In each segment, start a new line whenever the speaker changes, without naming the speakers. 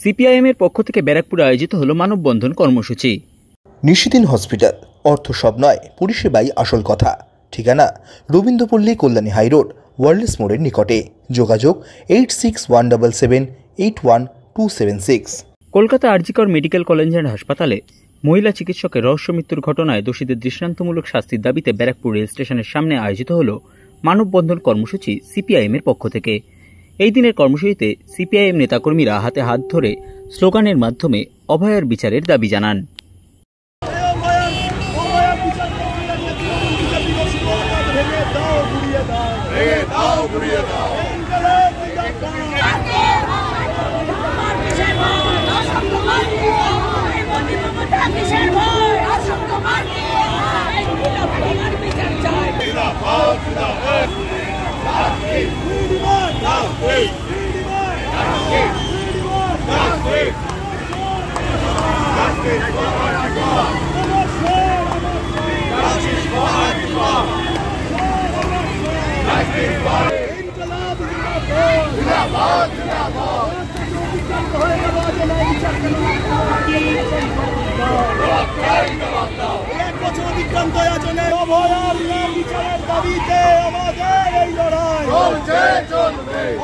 CPIM এর পক্ষ থেকে ব্যারাকপুরে আয়োজিত হলো মানববন্ধন কর্মসূচি।
নিশিদিন হসপিটাল, অর্থ সব নয়, পরিষেবাই আসল কথা। ঠিকানা রবীন্দ্রপল্লী, কল্যাণী হাইরোড, ওয়ার্ল্ডস মোড়ের নিকটে। যোগাযোগ 8617781276।
Kolkata RG Kar medical college and হাসপাতালে মহিলা চিকিৎসকের রহস্য মৃত্যুর ঘটনায় দোষীদের দৃষ্টান্তমূলক শাস্তির দাবিতে ব্যারাকপুর রেল স্টেশনের সামনে আয়োজিত হল মানববন্ধন কর্মসূচি সিপিআইএম এর পক্ষ থেকে। এই দিনের কর্মসূচিতে সিপিআইএম নেতাকর্মীরা হাতে হাত ধরে স্লোগানের মাধ্যমে অভয়ার বিচারের দাবি জানান।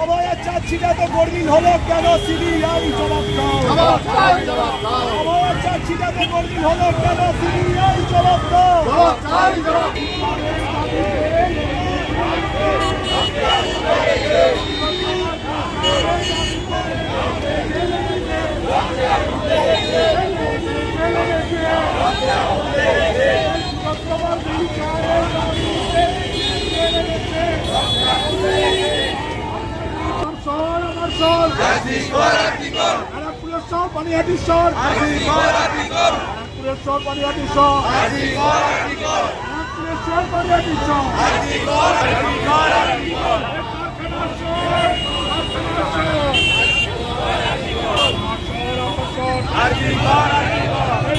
অভয়া চাচ্ছিটা তো গরমিল হলো কেন? সিবিআই জবাব দাও। অভয়া চাচ্ছিটা তো গরমিল হলো কেন? সিবিআই জবাব দাও। পানিহাটি শহর, পানিহাটি শহর, পানিহাটি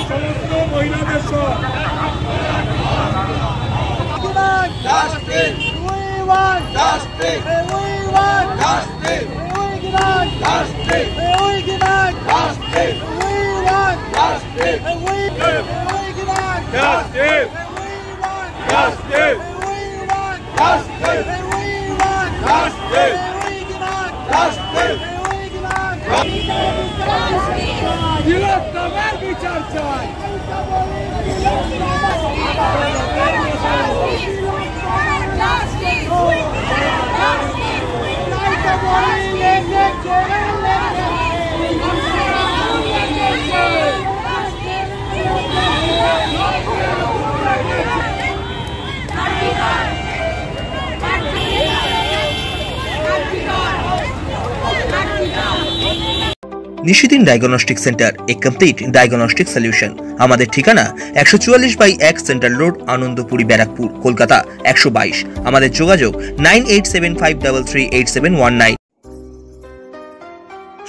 সমস্ত মহিলাদের বিচার চাই।
নিশিদিন ডায়াগনস্টিক সেন্টার, এ কমপ্লিট ডায়াগনস্টিক সলিউশন। আমাদের ঠিকানা 144/1 সেন্ট্রাল রোড, আনন্দপুরি, ব্যারাকপুর, কলকাতা 122। আমাদের যোগাযোগ 9875338719।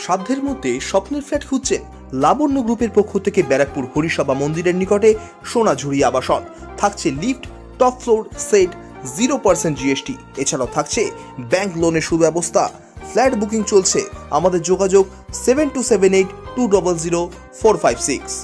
সাধ্যের মধ্যে স্বপ্নের ফ্ল্যাট খুঁজছেন? লাবণ্য গ্রুপের পক্ষ থেকে ব্যারাকপুর হরিসভা মন্দিরের নিকটে সোনাঝুরি আবাসন। থাকছে lift, top floor, set, 0% GST. এছাড়াও থাকছে ব্যাংক লোনের সুব্যবস্থা। ফ্ল্যাট বুকিং চলছে। আমাদের যোগাযোগ 7278200456।